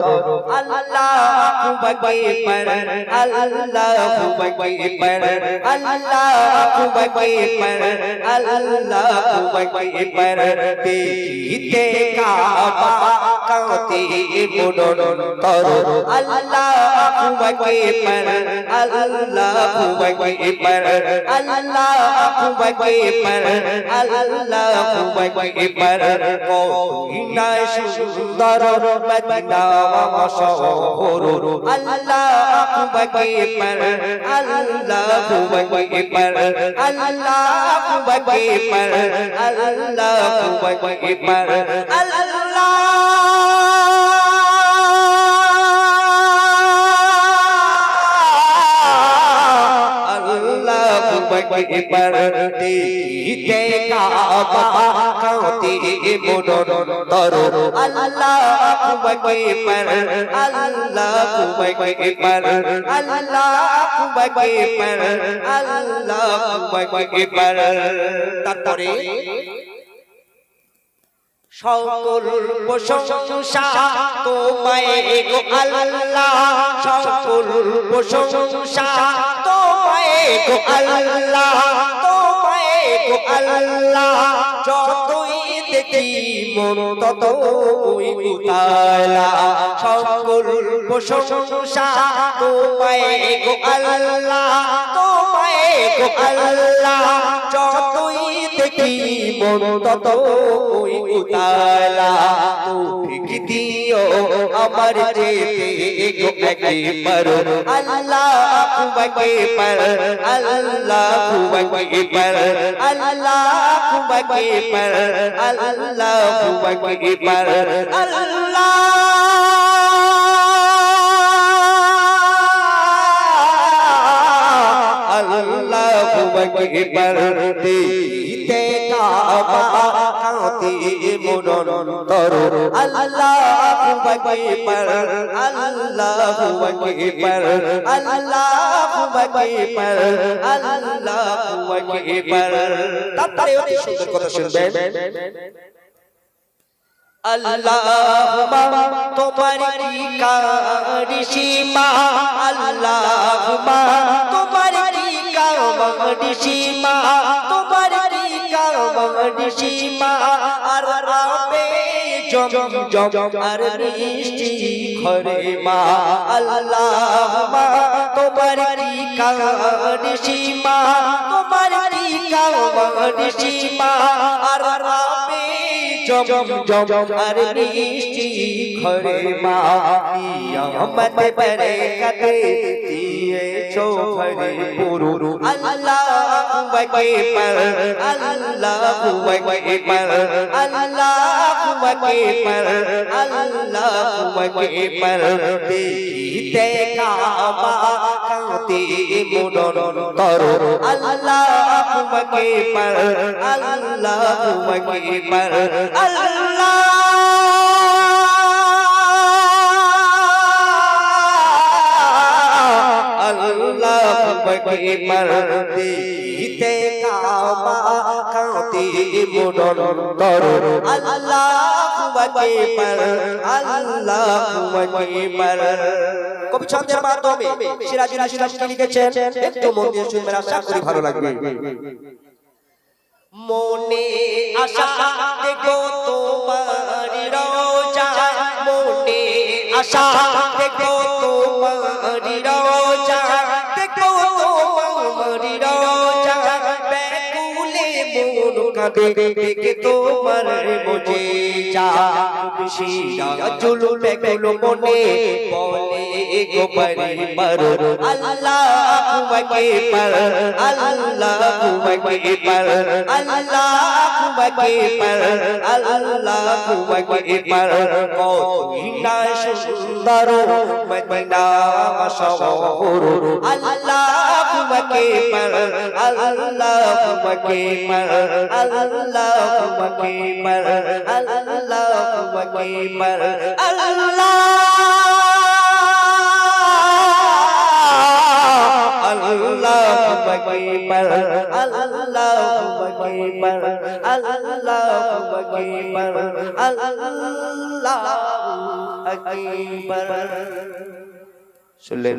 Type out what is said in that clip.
Allahu Akbar, Allahu Akbar, Allahu Akbar, Allahu Akbar, देखते काबा कांते मुनन करो Allahu Akbar, Allahu Akbar, Allahu Akbar, Allahu Akbar, Koyna सुंदर Medina मशहूर Allahu Akbar, Allahu Akbar, Allahu Akbar, Allahu Akbar, Akbar, देखते काबा कांते मुनन करो Allahu Akbar, Allahu Akbar, Allahu Akbar, Allahu Akbar, তারপরে সকল প্রশংসা তোমায় গো আল্লাহ, সকল প্রশংসা তোমায় গো আল্লাহ, তোমায় গো আল্লাহ, যতই দেখি মন ততই উতালা, সকল প্রশংসা তোমায় গো আল্লাহ, তোমায় গো আল্লাহ, যতই দেখি মন ততই উতালা, তৌফিক দিও আমার যেতে গো একবার Allahu Akbar, Allahu Akbar, Allahu Akbar, Allahu Akbar, Allahu Akbar, দেখতে কাবা কাঁতে মুনন করো Allahu Akbar, Allahu Akbar, Allahu Akbar, Allahu Akbar, তারপরে অতি সুন্দর কথা শুনবেন আল্লাহুম্মা তোমার কি কারিশমা, আল্লাহুম্মা তোমার কি কারিশমা, তোমার কি কারিশমা, আর রাবে জম জম আর বৃষ্টি ঘরে মা, আল্লাহুম্মা তোমার কি কারিশমা, তোমার কি কারিশমা, আর রাবে জম জম আর বৃষ্টি ঘরে মা, কিয়ামত বরকতে দিয়েছো ভরপুর Allahu Akbar, Allahu Akbar, Allahu Akbar, Allahu Akbar, দেখতে কাবা কাঁতে মুনন করো Allahu Akbar, Allahu Akbar, Allahu Akbar, দেখতে কাবা কাঁতে মুনন করো Allahu Akbar, Allahu Akbar। কবি ছন্দের মাধ্যমে সিরাজুল ইসলাম কি লিখেছেন একটু মন দিয়ে শুনবেন, আশা করি ভালো লাগবে। মনে আশা দেখো তোমার রোজা, মনে আশা দেখো তোমার রোজা, দেখো তোমার রোজা, ব্যাকুলে মন কাঁদে দেখে তোমার মুজিজা, সিরাজুল ব্যাকুল মনে বলে গো পরিবার Allahu Akbar, Allahu Akbar, Allahu Akbar, Allahu Akbar, কোইনা সুন্দর Medina মশহূর Allahu Akbar, Allahu Akbar, Allahu Akbar, Allahu Akbar, Allahu Akbar, Allahu Akbar, Allahu Akbar, Allahu আকবার। শুনলেন?